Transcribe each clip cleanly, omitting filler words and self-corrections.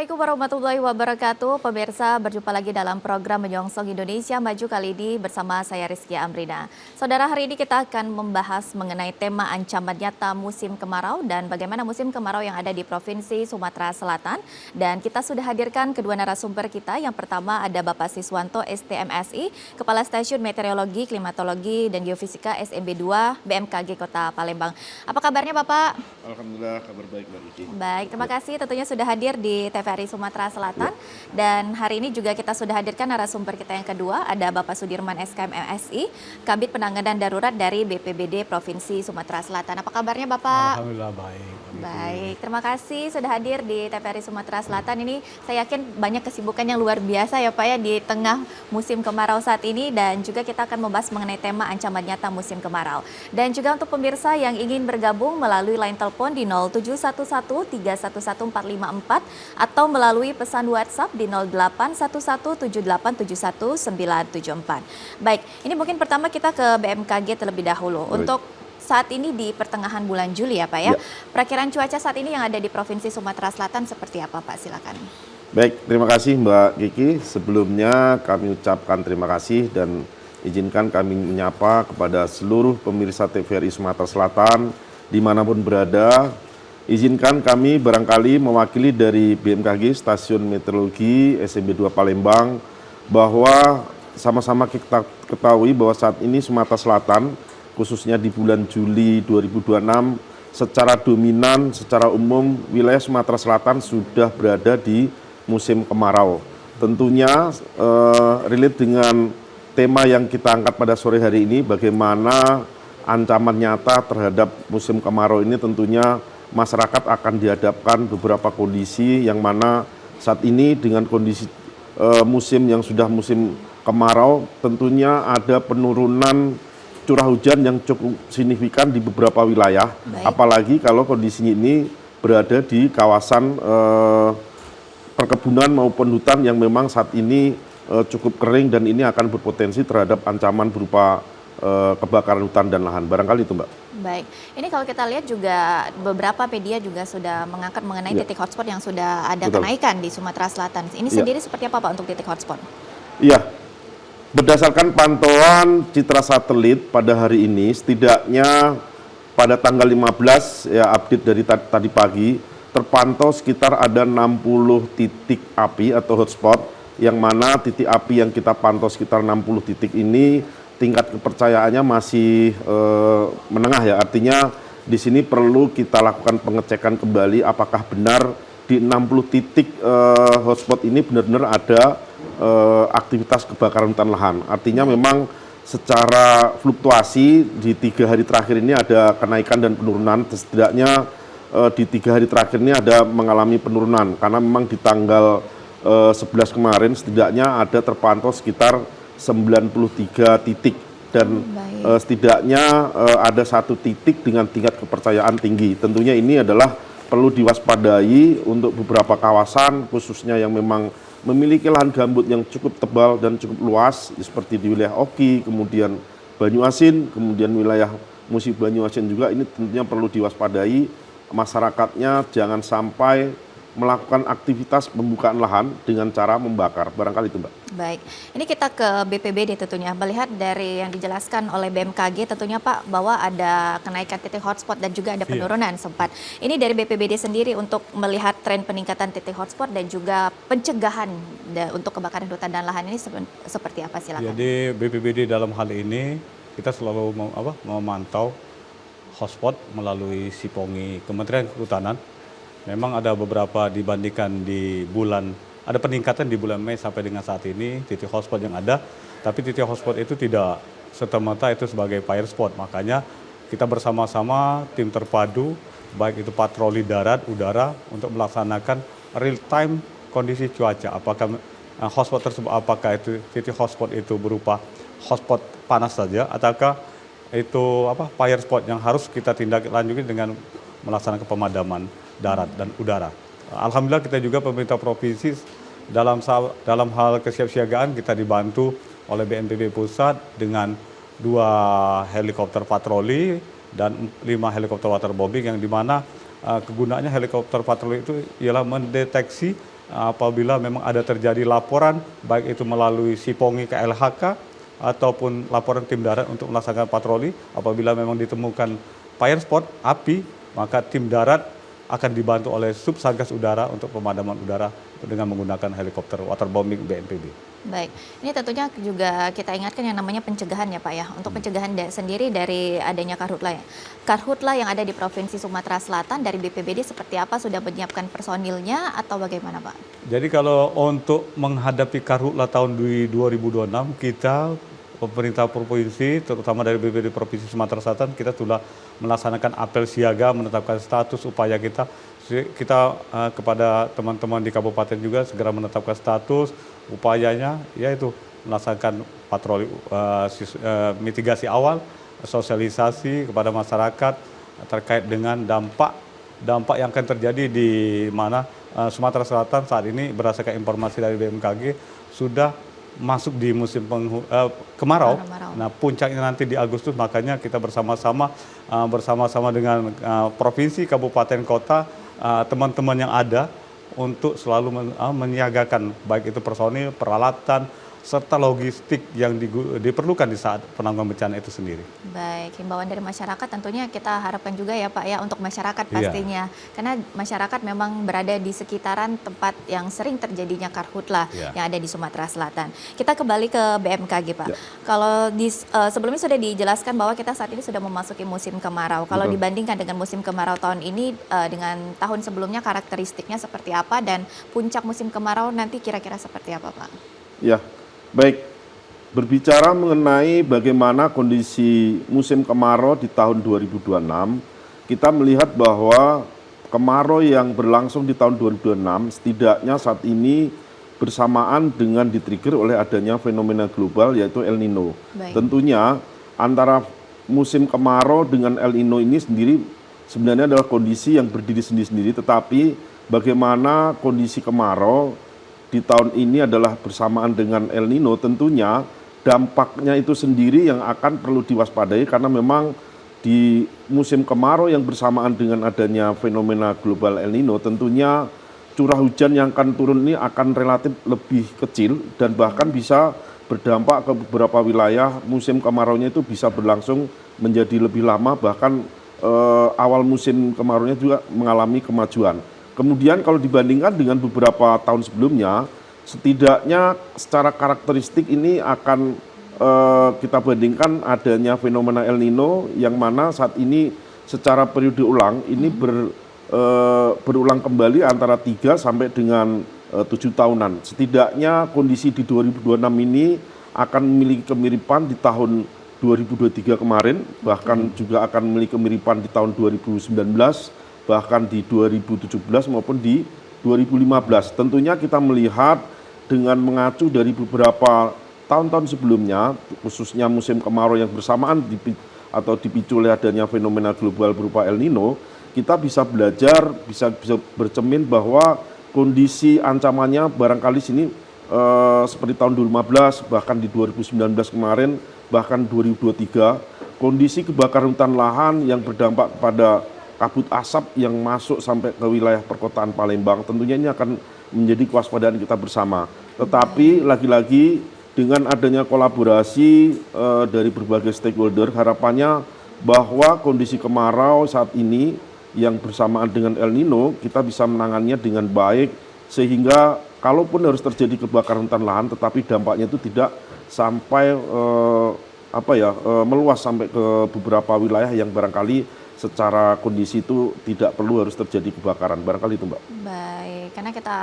Assalamualaikum warahmatullahi wabarakatuh. Pemirsa, berjumpa lagi dalam program Menyongsong Indonesia Maju kali ini bersama saya Rizky Amrina. Saudara, hari ini kita akan membahas mengenai tema ancaman nyata musim kemarau dan bagaimana musim kemarau yang ada di Provinsi Sumatera Selatan. Dan kita sudah hadirkan kedua narasumber kita. Yang pertama ada Bapak Siswanto STMSI, Kepala Stasiun Meteorologi, Klimatologi, dan Geofisika SMB 2 BMKG Kota Palembang. Apa kabarnya Bapak? Alhamdulillah, kabar baik Mbak Rizky. Baik, terima kasih tentunya sudah hadir di TVRI Sumatera Selatan. Dan hari ini juga kita sudah hadirkan narasumber kita yang kedua, ada Bapak Sudirman SKM MSI, Kabid Penanganan Darurat dari BPBD Provinsi Sumatera Selatan. Apa kabarnya Bapak? Alhamdulillah baik. Baik, terima kasih sudah hadir di TVRI Sumatera Selatan. Ini saya yakin banyak kesibukan yang luar biasa ya Pak ya di tengah musim kemarau saat ini, dan juga kita akan membahas mengenai tema ancaman nyata musim kemarau. Dan juga untuk pemirsa yang ingin bergabung melalui line telepon di 0711 311 454 atau melalui pesan WhatsApp di 0811 7871 974. Baik, ini mungkin pertama kita ke BMKG terlebih dahulu. Baik. Untuk saat ini di pertengahan bulan Juli ya Pak ya. Ya. Perakiraan cuaca saat ini yang ada di Provinsi Sumatera Selatan seperti apa Pak? Silakan. Baik, terima kasih Mbak Kiki. Sebelumnya kami ucapkan terima kasih dan izinkan kami menyapa kepada seluruh pemirsa TVRI Sumatera Selatan dimanapun berada. Izinkan kami barangkali mewakili dari BMKG Stasiun Meteorologi SMB 2 Palembang bahwa sama-sama kita ketahui bahwa saat ini Sumatera Selatan khususnya di bulan Juli 2026 secara dominan, secara umum wilayah Sumatera Selatan sudah berada di musim kemarau. Tentunya relate dengan tema yang kita angkat pada sore hari ini, bagaimana ancaman nyata terhadap musim kemarau ini. Tentunya masyarakat akan dihadapkan beberapa kondisi yang mana saat ini dengan kondisi musim yang sudah musim kemarau, tentunya ada penurunan curah hujan yang cukup signifikan di beberapa wilayah. Baik. Apalagi kalau kondisinya ini berada di kawasan perkebunan maupun hutan yang memang saat ini cukup kering, dan ini akan berpotensi terhadap ancaman berupa kebakaran hutan dan lahan. Barangkali itu Mbak. Baik, ini kalau kita lihat juga beberapa media juga sudah mengangkat mengenai titik hotspot yang sudah ada Betul. kenaikan di Sumatera Selatan. Ini sendiri seperti apa Pak untuk titik hotspot? Iya, berdasarkan pantauan citra satelit pada hari ini, setidaknya pada tanggal 15 ya, update dari tadi pagi, terpantau sekitar ada 60 titik api atau hotspot, yang mana titik api yang kita pantau sekitar 60 titik ini tingkat kepercayaannya masih menengah ya. Artinya di sini perlu kita lakukan pengecekan kembali apakah benar di 60 titik hotspot ini benar-benar ada aktivitas kebakaran hutan lahan. Artinya memang secara fluktuasi di 3 hari terakhir ini ada kenaikan dan penurunan. Setidaknya di 3 hari terakhir ini ada mengalami penurunan, karena memang di tanggal 11 kemarin setidaknya ada terpantau sekitar 93 titik, dan setidaknya ada 1 titik dengan tingkat kepercayaan tinggi. Tentunya ini adalah perlu diwaspadai untuk beberapa kawasan khususnya yang memang memiliki lahan gambut yang cukup tebal dan cukup luas, seperti di wilayah Oki, kemudian Banyuasin, kemudian wilayah Musi Banyuasin juga. Ini tentunya perlu diwaspadai masyarakatnya, jangan sampai melakukan aktivitas pembukaan lahan dengan cara membakar. Barangkali itu Mbak. Baik, ini kita ke BPBD tentunya. Melihat dari yang dijelaskan oleh BMKG tentunya Pak, bahwa ada kenaikan titik hotspot dan juga ada penurunan sempat. Ini dari BPBD sendiri untuk melihat tren peningkatan titik hotspot dan juga pencegahan untuk kebakaran hutan dan lahan ini seperti apa, silakan. Jadi BPBD dalam hal ini kita selalu memantau hotspot melalui Sipongi Kementerian Kehutanan. Memang ada beberapa dibandingkan di bulan, ada peningkatan di bulan Mei sampai dengan saat ini titik hotspot yang ada, tapi titik hotspot itu tidak serta-merta itu sebagai fire spot. Makanya kita bersama-sama tim terpadu, baik itu patroli darat, udara, untuk melaksanakan real time kondisi cuaca. Apakah hotspot tersebut, apakah itu titik hotspot itu berupa hotspot panas saja, ataukah itu fire spot yang harus kita tindak lanjuti dengan melaksanakan pemadaman darat dan udara. Alhamdulillah kita juga pemerintah provinsi dalam hal kesiapsiagaan kita dibantu oleh BNPB pusat dengan 2 helikopter patroli dan 5 helikopter waterbombing, yang dimana kegunaannya helikopter patroli itu ialah mendeteksi apabila memang ada terjadi laporan, baik itu melalui Sipongi ke LHK ataupun laporan tim darat untuk melaksanakan patroli. Apabila memang ditemukan fire spot, api, maka tim darat akan dibantu oleh Subsatgas Udara untuk pemadaman udara dengan menggunakan helikopter waterbombing BNPB. Baik, ini tentunya juga kita ingatkan yang namanya pencegahan ya Pak ya. Untuk pencegahan sendiri dari adanya karhutla ya. Karhutla yang ada di Provinsi Sumatera Selatan dari BPBD seperti apa, sudah menyiapkan personilnya atau bagaimana Pak? Jadi kalau untuk menghadapi karhutla tahun 2026, kita pemerintah provinsi, terutama dari BPBD Provinsi Sumatera Selatan, kita sudah melaksanakan apel siaga, menetapkan status upaya kita. Kita kepada teman-teman di kabupaten juga segera menetapkan status upayanya, yaitu melaksanakan patroli mitigasi awal, sosialisasi kepada masyarakat terkait dengan dampak yang akan terjadi di mana Sumatera Selatan saat ini berdasarkan informasi dari BMKG sudah masuk di musim kemarau. Nah, puncaknya nanti di Agustus, makanya kita bersama-sama dengan provinsi, kabupaten, kota, teman-teman yang ada untuk selalu menyiagakan baik itu personil, peralatan, serta logistik yang diperlukan di saat penanggulangan bencana itu sendiri. Baik, himbauan dari masyarakat tentunya kita harapkan juga ya Pak ya, untuk masyarakat pastinya. Karena masyarakat memang berada di sekitaran tempat yang sering terjadinya karhutla yang ada di Sumatera Selatan. Kita kembali ke BMKG Pak. Kalau sebelumnya sudah dijelaskan bahwa kita saat ini sudah memasuki musim kemarau. Kalau dibandingkan dengan musim kemarau tahun ini dengan tahun sebelumnya, karakteristiknya seperti apa dan puncak musim kemarau nanti kira-kira seperti apa Pak? Ya, baik. Berbicara mengenai bagaimana kondisi musim kemarau di tahun 2026, kita melihat bahwa kemarau yang berlangsung di tahun 2026 setidaknya saat ini bersamaan dengan ditrigger oleh adanya fenomena global yaitu El Nino. Tentunya antara musim kemarau dengan El Nino ini sendiri sebenarnya adalah kondisi yang berdiri sendiri-sendiri, tetapi bagaimana kondisi kemarau di tahun ini adalah bersamaan dengan El Nino, tentunya dampaknya itu sendiri yang akan perlu diwaspadai karena memang di musim kemarau yang bersamaan dengan adanya fenomena global El Nino, tentunya curah hujan yang akan turun ini akan relatif lebih kecil dan bahkan bisa berdampak ke beberapa wilayah. Musim kemaraunya itu bisa berlangsung menjadi lebih lama, bahkan awal musim kemaraunya juga mengalami kemajuan. Kemudian kalau dibandingkan dengan beberapa tahun sebelumnya, setidaknya secara karakteristik ini akan kita bandingkan adanya fenomena El Nino yang mana saat ini secara periode ulang ini berulang kembali antara 3 sampai dengan 7 tahunan. Setidaknya kondisi di 2026 ini akan memiliki kemiripan di tahun 2023 kemarin, bahkan juga akan memiliki kemiripan di tahun 2019, bahkan di 2017 maupun di 2015. Tentunya kita melihat dengan mengacu dari beberapa tahun-tahun sebelumnya, khususnya musim kemarau yang bersamaan dipicu oleh adanya fenomena global berupa El Nino, kita bisa belajar, bisa bercermin bahwa kondisi ancamannya barangkali sini seperti tahun 2015, bahkan di 2019 kemarin, bahkan 2023, kondisi kebakaran hutan lahan yang berdampak pada kabut asap yang masuk sampai ke wilayah perkotaan Palembang, tentunya ini akan menjadi kewaspadaan kita bersama. Tetapi lagi-lagi dengan adanya kolaborasi dari berbagai stakeholder, harapannya bahwa kondisi kemarau saat ini yang bersamaan dengan El Nino, kita bisa menangannya dengan baik, sehingga kalaupun harus terjadi kebakaran hutan lahan, tetapi dampaknya itu tidak sampai meluas sampai ke beberapa wilayah yang barangkali secara kondisi itu tidak perlu harus terjadi kebakaran, barangkali itu Mbak. Baik, karena kita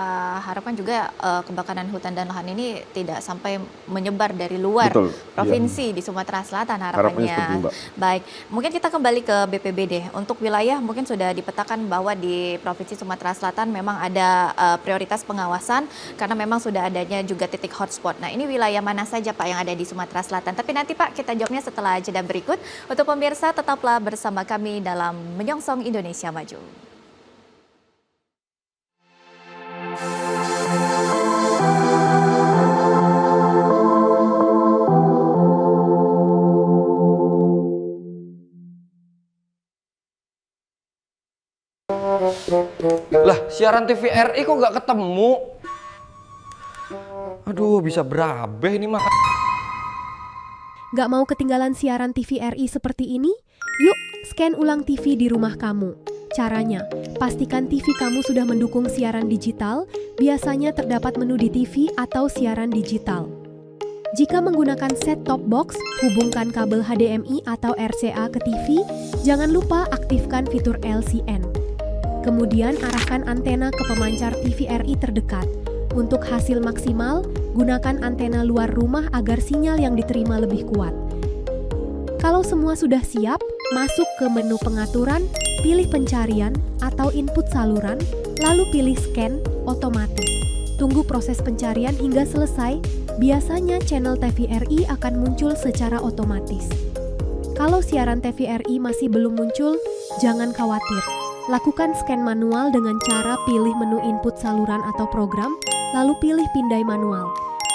harapkan juga kebakaran hutan dan lahan ini tidak sampai menyebar dari luar provinsi di Sumatera Selatan harapannya. Seperti, Mbak. Baik, mungkin kita kembali ke BPBD. Untuk wilayah mungkin sudah dipetakan bahwa di Provinsi Sumatera Selatan memang ada prioritas pengawasan karena memang sudah adanya juga titik hotspot. Nah, ini wilayah mana saja Pak yang ada di Sumatera Selatan? Tapi nanti Pak kita jawabnya setelah jeda berikut. Untuk pemirsa tetaplah bersama kami dalam Menyongsong Indonesia Maju. Lah, siaran TVRI kok nggak ketemu? Aduh, bisa berabe ini mah. Gak mau ketinggalan siaran TVRI seperti ini? Yuk, scan ulang TV di rumah kamu. Caranya, pastikan TV kamu sudah mendukung siaran digital, biasanya terdapat menu di TV atau siaran digital. Jika menggunakan set-top box, hubungkan kabel HDMI atau RCA ke TV, jangan lupa aktifkan fitur LCN. Kemudian arahkan antena ke pemancar TVRI terdekat. Untuk hasil maksimal, gunakan antena luar rumah agar sinyal yang diterima lebih kuat. Kalau semua sudah siap, masuk ke menu pengaturan, pilih pencarian atau input saluran, lalu pilih scan otomatis. Tunggu proses pencarian hingga selesai, biasanya channel TVRI akan muncul secara otomatis. Kalau siaran TVRI masih belum muncul, jangan khawatir. Lakukan scan manual dengan cara pilih menu input saluran atau program, lalu pilih pindai manual.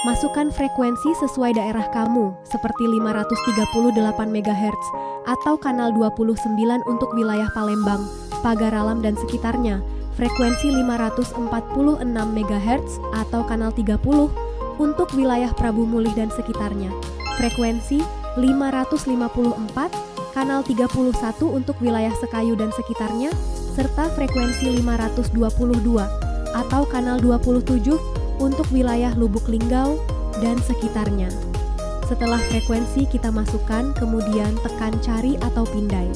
Masukkan frekuensi sesuai daerah kamu, seperti 538 MHz atau kanal 29 untuk wilayah Palembang, Pagaralam dan sekitarnya, frekuensi 546 MHz atau kanal 30 untuk wilayah Prabu Mulih dan sekitarnya, frekuensi 554, kanal 31 untuk wilayah Sekayu dan sekitarnya, serta frekuensi 522 atau kanal 27 untuk wilayah Lubuk Linggau dan sekitarnya. Setelah frekuensi kita masukkan, kemudian tekan cari atau pindai.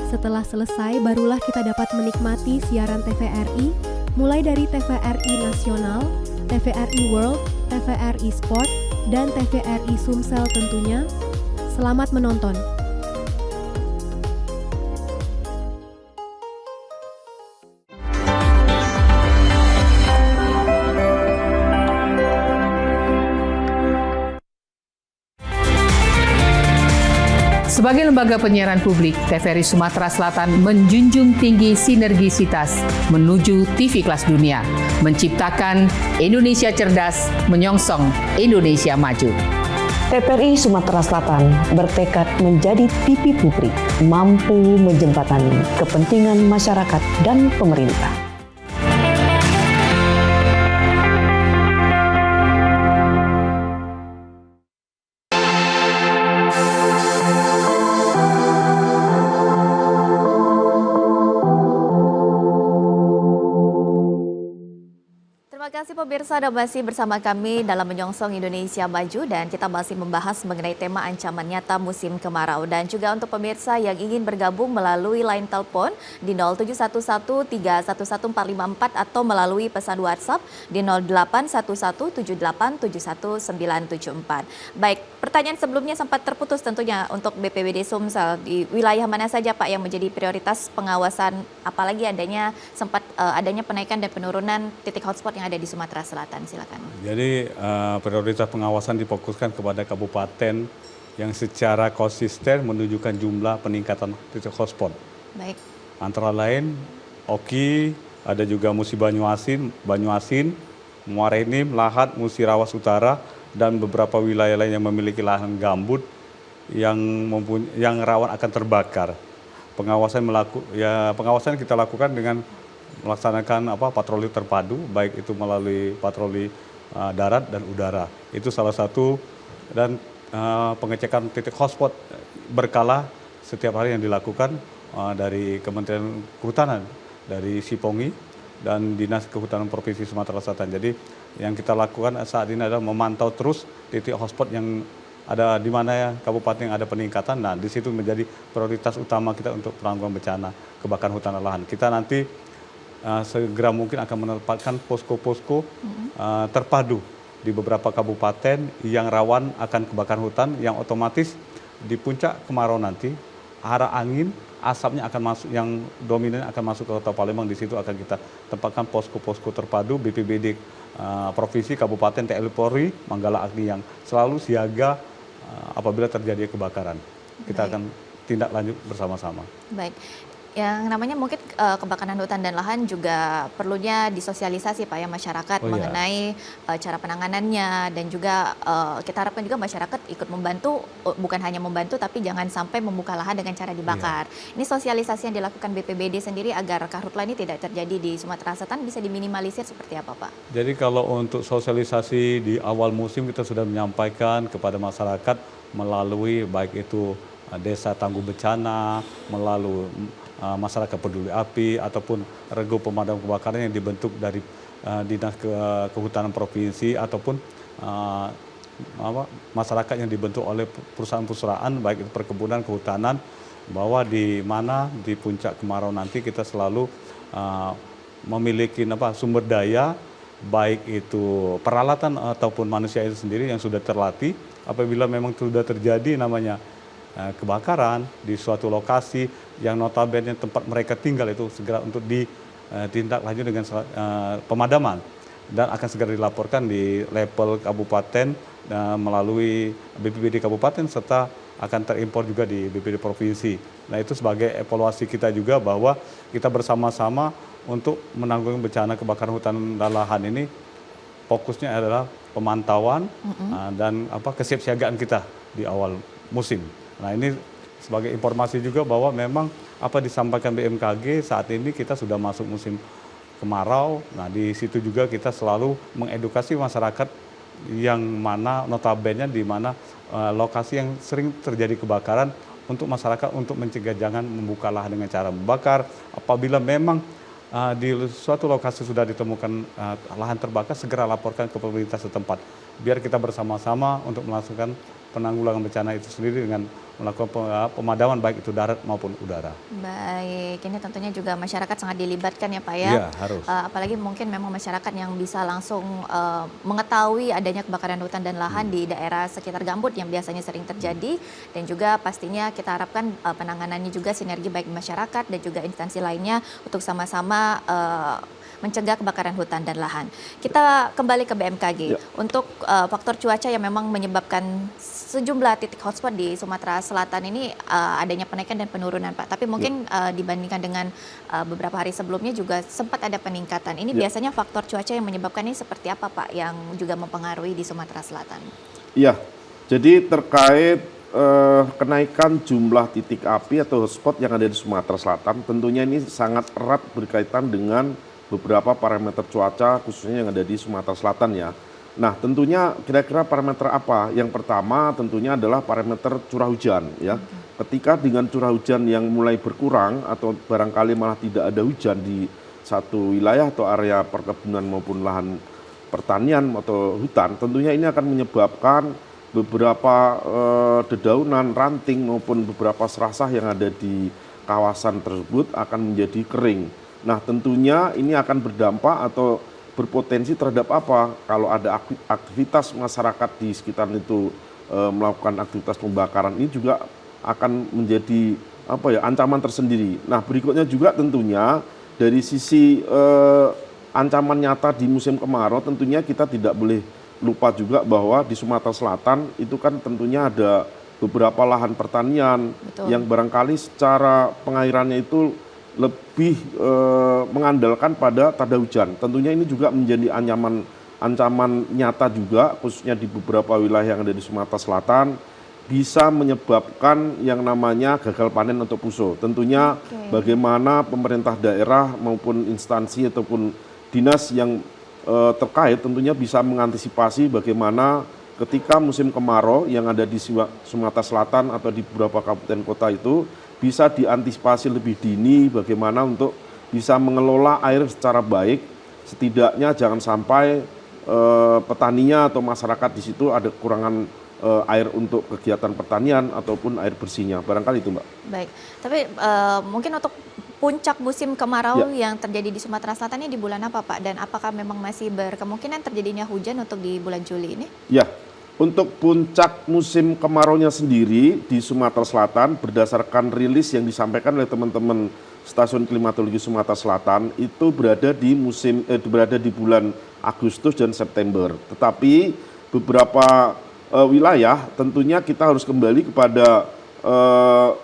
Setelah selesai, barulah kita dapat menikmati siaran TVRI, mulai dari TVRI Nasional, TVRI World, TVRI Sport, dan TVRI Sumsel tentunya. Selamat menonton! Sebagai lembaga penyiaran publik, TVRI Sumatera Selatan menjunjung tinggi sinergisitas menuju TV kelas dunia, menciptakan Indonesia cerdas, menyongsong Indonesia maju. TVRI Sumatera Selatan bertekad menjadi TV publik, mampu menjembatani kepentingan masyarakat dan pemerintah. Terima kasih pemirsa, Anda masih bersama kami dalam Menyongsong Indonesia Maju dan kita masih membahas mengenai tema ancaman nyata musim kemarau. Dan juga untuk pemirsa yang ingin bergabung melalui line telepon di 0711311454 atau melalui pesan WhatsApp di 081178719974. Baik, pertanyaan sebelumnya sempat terputus tentunya untuk BPBD Sumsel. Di wilayah mana saja Pak yang menjadi prioritas pengawasan, apalagi adanya adanya penaikan dan penurunan titik hotspot yang ada di Sumatera Selatan, silakan. Jadi prioritas pengawasan difokuskan kepada kabupaten yang secara konsisten menunjukkan jumlah peningkatan titik hotspot. Baik. Antara lain Oki, ada juga Musi Banyuasin, Muarenim, Lahat, Musi Rawas Utara, dan beberapa wilayah lain yang memiliki lahan gambut yang rawan akan terbakar. Pengawasan kita lakukan dengan melaksanakan patroli terpadu, baik itu melalui patroli darat dan udara. Itu salah satu, dan pengecekan titik hotspot berkala setiap hari yang dilakukan dari Kementerian Kehutanan, dari Sipongi dan Dinas Kehutanan Provinsi Sumatera Selatan. Jadi yang kita lakukan saat ini adalah memantau terus titik hotspot yang ada di mana ya kabupaten yang ada peningkatan. Nah, di situ menjadi prioritas utama kita untuk penanggulangan bencana kebakaran hutan dan lahan. Kita nanti segera mungkin akan menempatkan posko-posko terpadu di beberapa kabupaten yang rawan akan kebakaran hutan, yang otomatis di puncak kemarau nanti arah angin asapnya akan masuk, yang dominan akan masuk ke Kota Palembang. Di situ akan kita tempatkan posko-posko terpadu BPBD provinsi, kabupaten, TNI Polri, Manggala Agni yang selalu siaga apabila terjadi kebakaran. Kita akan tindak lanjut bersama-sama. Baik. Yang namanya mungkin kebakaran hutan dan lahan juga perlunya disosialisasi Pak ya masyarakat Oh, iya. mengenai cara penanganannya, dan juga kita harapkan juga masyarakat ikut membantu, bukan hanya membantu tapi jangan sampai membuka lahan dengan cara dibakar. Ini sosialisasi yang dilakukan BPBD sendiri agar karhutla ini tidak terjadi di Sumatera Selatan bisa diminimalisir seperti apa Pak? Jadi kalau untuk sosialisasi di awal musim kita sudah menyampaikan kepada masyarakat melalui baik itu desa tangguh bencana, melalui masyarakat peduli api ataupun regu pemadam kebakaran yang dibentuk dari dinas kehutanan provinsi ataupun masyarakat yang dibentuk oleh perusahaan-perusahaan baik itu perkebunan, kehutanan, bahwa di mana di puncak kemarau nanti kita selalu memiliki sumber daya baik itu peralatan ataupun manusia itu sendiri yang sudah terlatih apabila memang sudah terjadi namanya kebakaran di suatu lokasi yang notabene tempat mereka tinggal itu segera untuk ditindaklanjut dengan pemadaman dan akan segera dilaporkan di level kabupaten melalui BPBD kabupaten serta akan terimpor juga di BPBD provinsi. Nah itu sebagai evaluasi kita juga bahwa kita bersama-sama untuk menanggulangi bencana kebakaran hutan dan lahan ini fokusnya adalah pemantauan dan kesiapsiagaan kita di awal musim. Nah ini sebagai informasi juga bahwa memang apa disampaikan BMKG saat ini kita sudah masuk musim kemarau. Nah di situ juga kita selalu mengedukasi masyarakat yang mana notabene di mana lokasi yang sering terjadi kebakaran untuk masyarakat untuk mencegah jangan membuka lahan dengan cara membakar. Apabila memang di suatu lokasi sudah ditemukan lahan terbakar, segera laporkan ke pemerintah setempat. Biar kita bersama-sama untuk melakukan penanggulangan bencana itu sendiri dengan melakukan pemadaman baik itu darat maupun udara. Baik, ini tentunya juga masyarakat sangat dilibatkan ya Pak ya. Iya, harus. Apalagi mungkin memang masyarakat yang bisa langsung mengetahui adanya kebakaran hutan dan lahan di daerah sekitar gambut yang biasanya sering terjadi, dan juga pastinya kita harapkan penanganannya juga sinergi baik masyarakat dan juga instansi lainnya untuk sama-sama mencegah kebakaran hutan dan lahan. Kita kembali ke BMKG. Ya. Untuk faktor cuaca yang memang menyebabkan sejumlah titik hotspot di Sumatera Selatan ini adanya penaikan dan penurunan Pak. Tapi mungkin dibandingkan dengan beberapa hari sebelumnya juga sempat ada peningkatan. Ini biasanya faktor cuaca yang menyebabkan ini seperti apa Pak yang juga mempengaruhi di Sumatera Selatan? Iya, jadi terkait kenaikan jumlah titik api atau hotspot yang ada di Sumatera Selatan, tentunya ini sangat erat berkaitan dengan beberapa parameter cuaca khususnya yang ada di Sumatera Selatan ya. Nah tentunya kira-kira parameter apa? Yang pertama tentunya adalah parameter curah hujan ya. Ketika dengan curah hujan yang mulai berkurang atau barangkali malah tidak ada hujan di satu wilayah atau area perkebunan maupun lahan pertanian atau hutan, tentunya ini akan menyebabkan beberapa dedaunan, ranting maupun beberapa serasah yang ada di kawasan tersebut akan menjadi kering. Nah tentunya ini akan berdampak atau berpotensi terhadap apa? Kalau ada aktivitas masyarakat di sekitar itu melakukan aktivitas pembakaran, ini juga akan menjadi ancaman tersendiri. Nah berikutnya juga tentunya dari sisi ancaman nyata di musim kemarau, tentunya kita tidak boleh lupa juga bahwa di Sumatera Selatan itu kan tentunya ada beberapa lahan pertanian. Betul. Yang barangkali secara pengairannya itu lebih mengandalkan pada tanda hujan. Tentunya ini juga menjadi ancaman nyata juga khususnya di beberapa wilayah yang ada di Sumatera Selatan, bisa menyebabkan yang namanya gagal panen atau puso. Tentunya bagaimana pemerintah daerah maupun instansi ataupun dinas yang terkait tentunya bisa mengantisipasi bagaimana ketika musim kemarau yang ada di Sumatera Selatan atau di beberapa kabupaten kota itu bisa diantisipasi lebih dini bagaimana untuk bisa mengelola air secara baik, setidaknya jangan sampai petaninya atau masyarakat di situ ada kekurangan air untuk kegiatan pertanian ataupun air bersihnya, barangkali itu Mbak. Baik, tapi mungkin untuk puncak musim kemarau yang terjadi di Sumatera Selatan ini di bulan apa Pak? Dan apakah memang masih berkemungkinan terjadinya hujan untuk di bulan Juli ini? Ya, untuk puncak musim kemaraunya sendiri di Sumatera Selatan berdasarkan rilis yang disampaikan oleh teman-teman Stasiun Klimatologi Sumatera Selatan itu berada di bulan Agustus dan September. Tetapi beberapa wilayah tentunya kita harus kembali kepada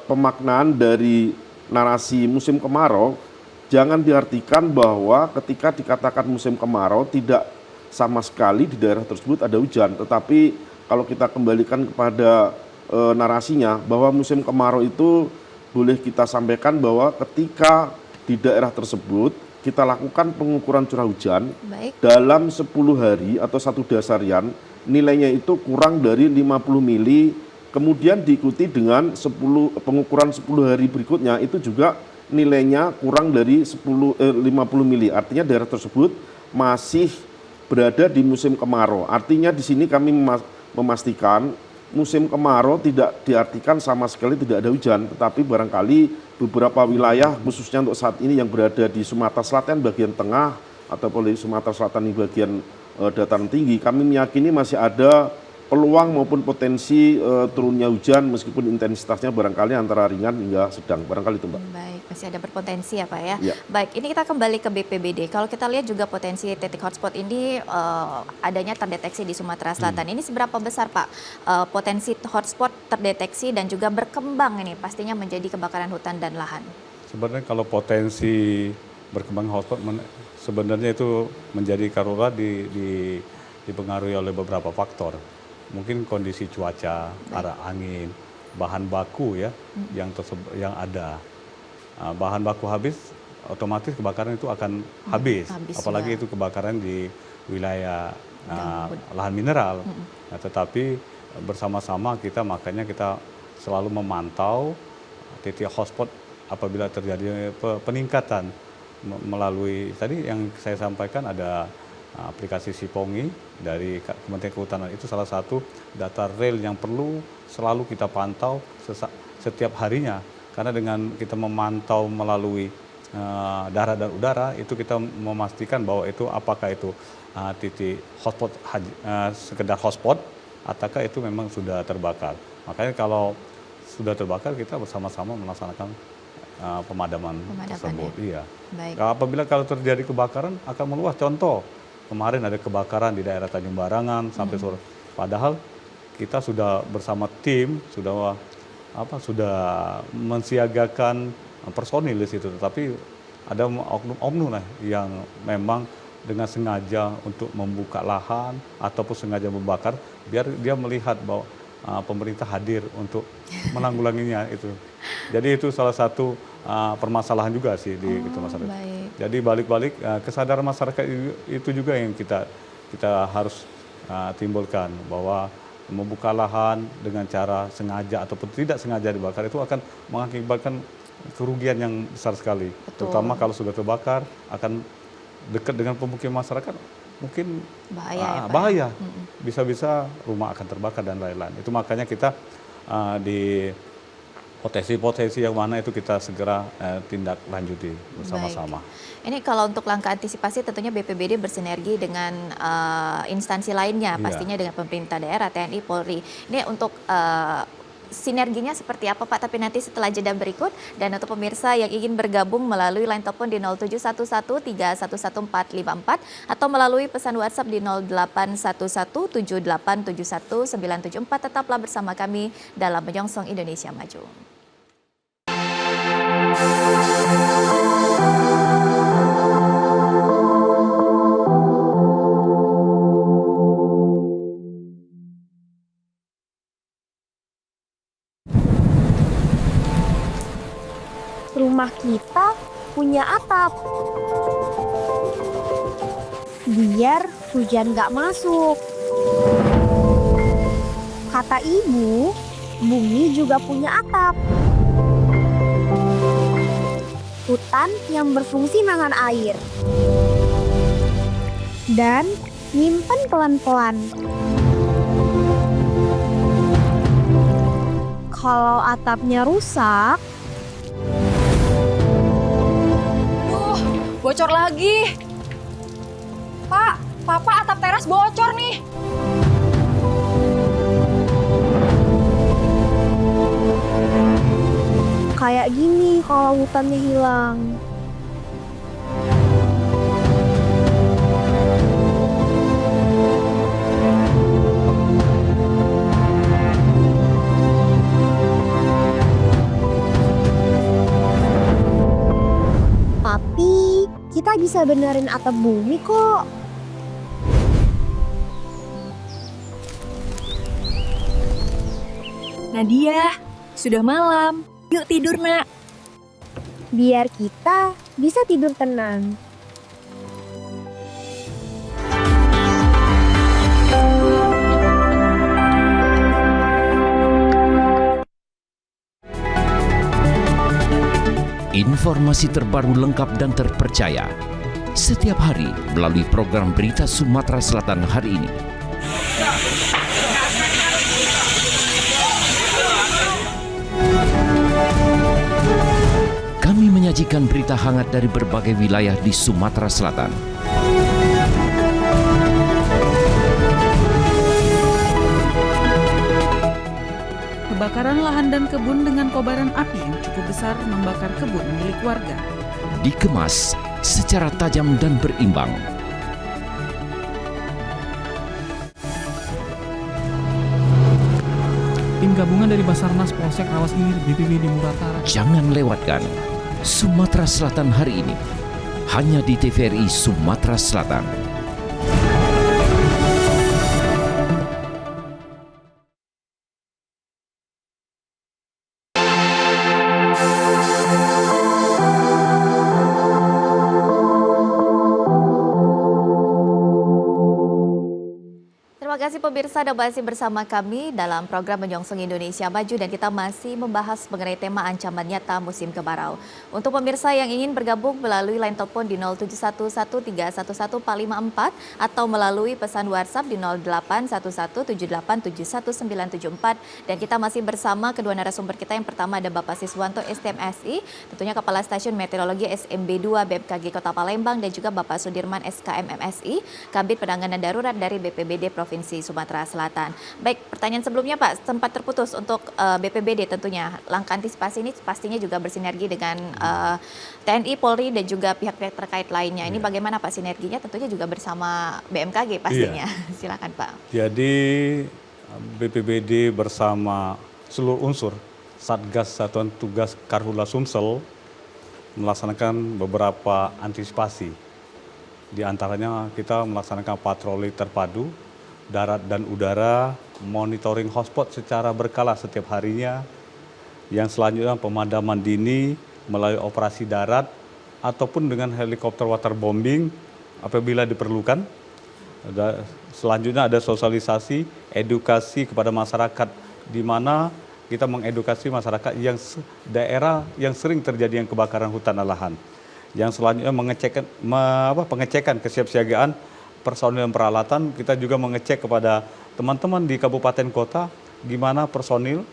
pemaknaan dari narasi musim kemarau, jangan diartikan bahwa ketika dikatakan musim kemarau tidak sama sekali di daerah tersebut ada hujan. Tetapi kalau kita kembalikan kepada narasinya bahwa musim kemarau itu boleh kita sampaikan bahwa ketika di daerah tersebut kita lakukan pengukuran curah hujan Baik. dalam 10 hari atau satu dasarian, nilainya itu kurang dari 50 mili, kemudian diikuti dengan pengukuran 10 hari berikutnya itu juga nilainya kurang dari 50 mili. Artinya daerah tersebut masih berada di musim kemarau. Artinya di sini kami memastikan musim kemarau tidak diartikan sama sekali tidak ada hujan, tetapi barangkali beberapa wilayah khususnya untuk saat ini yang berada di Sumatera Selatan bagian tengah ataupun di Sumatera Selatan di bagian dataran tinggi, kami meyakini masih ada peluang maupun potensi turunnya hujan meskipun intensitasnya barangkali antara ringan hingga sedang, barangkali itu Mbak. Baik, masih ada berpotensi ya Pak ya. Ya. Baik, ini kita kembali ke BPBD. Kalau kita lihat juga potensi titik hotspot ini adanya terdeteksi di Sumatera Selatan. Ini seberapa besar Pak potensi hotspot terdeteksi dan juga berkembang ini pastinya menjadi kebakaran hutan dan lahan? Sebenarnya kalau potensi berkembang hotspot sebenarnya itu menjadi karena dipengaruhi oleh beberapa faktor. Mungkin kondisi cuaca, arah angin, bahan baku ya yang ada. Bahan baku habis, otomatis kebakaran itu akan habis. Apalagi itu kebakaran di wilayah lahan mineral. Nah, tetapi bersama-sama makanya kita selalu memantau titik hotspot apabila terjadi peningkatan melalui tadi yang saya sampaikan ada aplikasi Sipongi dari Kementerian Kehutanan. Itu salah satu data real yang perlu selalu kita pantau setiap harinya, karena dengan kita memantau melalui darat dan udara itu kita memastikan bahwa itu apakah itu titik hotspot sekedar hotspot ataukah itu memang sudah terbakar. Makanya kalau sudah terbakar kita bersama-sama melaksanakan pemadaman tersebut. Ya. Iya. Baik. Apabila kalau terjadi kebakaran akan meluas. Contoh kemarin ada kebakaran di daerah Tanjung Barangan sampai sore. Padahal kita sudah bersama tim sudah mensiagakan personil di situ, tetapi ada oknum-oknum yang memang dengan sengaja untuk membuka lahan ataupun sengaja membakar biar dia melihat bahwa pemerintah hadir untuk menanggulanginya itu. Jadi itu salah satu permasalahan juga sih di masyarakat. Baik. Jadi balik-balik kesadaran masyarakat itu juga yang kita harus timbulkan bahwa membuka lahan dengan cara sengaja ataupun tidak sengaja dibakar itu akan mengakibatkan kerugian yang besar sekali. Betul. Terutama kalau sudah terbakar akan dekat dengan pemukiman masyarakat mungkin Bahaya ya, Pak, bahaya. Bisa-bisa rumah akan terbakar dan lain-lain. Itu makanya kita di potensi-potensi yang mana itu kita segera tindak lanjuti bersama-sama. Ini kalau untuk langkah antisipasi tentunya BPBD bersinergi dengan instansi lainnya, Iya. pastinya dengan pemerintah daerah, TNI, Polri. Ini untuk sinerginya seperti apa Pak, tapi nanti setelah jeda berikut. Dan untuk pemirsa yang ingin bergabung melalui line telepon di 0711311454 atau melalui pesan WhatsApp di 08117871971974, tetaplah bersama kami dalam Menyongsong Indonesia Maju. Rumah kita punya atap. Biar hujan gak masuk. Kata ibu, bumi juga punya atap. Hutan yang berfungsi nahan air. Dan nyimpen pelan-pelan. Kalau atapnya rusak, bocor lagi. Pak, Papa atap teras bocor nih. kayak gini kalau hutannya hilang. kita bisa benerin atap bumi kok. Nadia, sudah malam. Yuk tidur, Nak. Biar kita bisa tidur tenang. Informasi terbaru lengkap dan terpercaya setiap hari melalui program Berita Sumatera Selatan hari ini. Kami menyajikan berita hangat dari berbagai wilayah di Sumatera Selatan. Kebakaran lahan dan kebun dengan kobaran api yang cukup besar membakar kebun milik warga. Dikemas secara tajam dan berimbang. Tim gabungan dari Basarnas Polsek Rawas Ilir BPBD Muratara. Jangan lewatkan Sumatera Selatan hari ini. Hanya di TVRI Sumatera Selatan. Terima kasih pemirsa dan masih bersama kami dalam program Menyongsong Indonesia Maju dan kita masih membahas mengenai tema ancaman nyata musim kemarau. Untuk pemirsa yang ingin bergabung melalui line telepon di 0711311454 atau melalui pesan WhatsApp di 081178717974 dan kita masih bersama kedua narasumber kita. Yang pertama ada Bapak Siswanto STMSI, tentunya Kepala Stasiun Meteorologi SMB2 BMKG Kota Palembang dan juga Bapak Sudirman SKM MSI, Kabid Penanganan Darurat dari BPBD Provinsi Sumatera Selatan. Baik, pertanyaan sebelumnya Pak, sempat terputus untuk BPBD tentunya. Langkah antisipasi ini pastinya juga bersinergi dengan TNI, Polri dan juga pihak-pihak terkait lainnya. Ini bagaimana Pak sinerginya? Tentunya juga bersama BMKG pastinya. Iya. Silakan Pak. Jadi BPBD bersama seluruh unsur Satgas Satuan Tugas Karhutla Sumsel melaksanakan beberapa antisipasi. Di antaranya kita melaksanakan patroli terpadu darat dan udara, monitoring hotspot secara berkala setiap harinya. Yang selanjutnya pemadaman dini melalui operasi darat ataupun dengan helikopter waterbombing apabila diperlukan. Selanjutnya ada sosialisasi, edukasi kepada masyarakat di mana kita mengedukasi masyarakat yang daerah yang sering terjadi yang kebakaran hutan dan lahan. Yang selanjutnya pengecekan kesiapsiagaan personil dan peralatan. Kita juga mengecek kepada teman-teman di kabupaten kota gimana personil,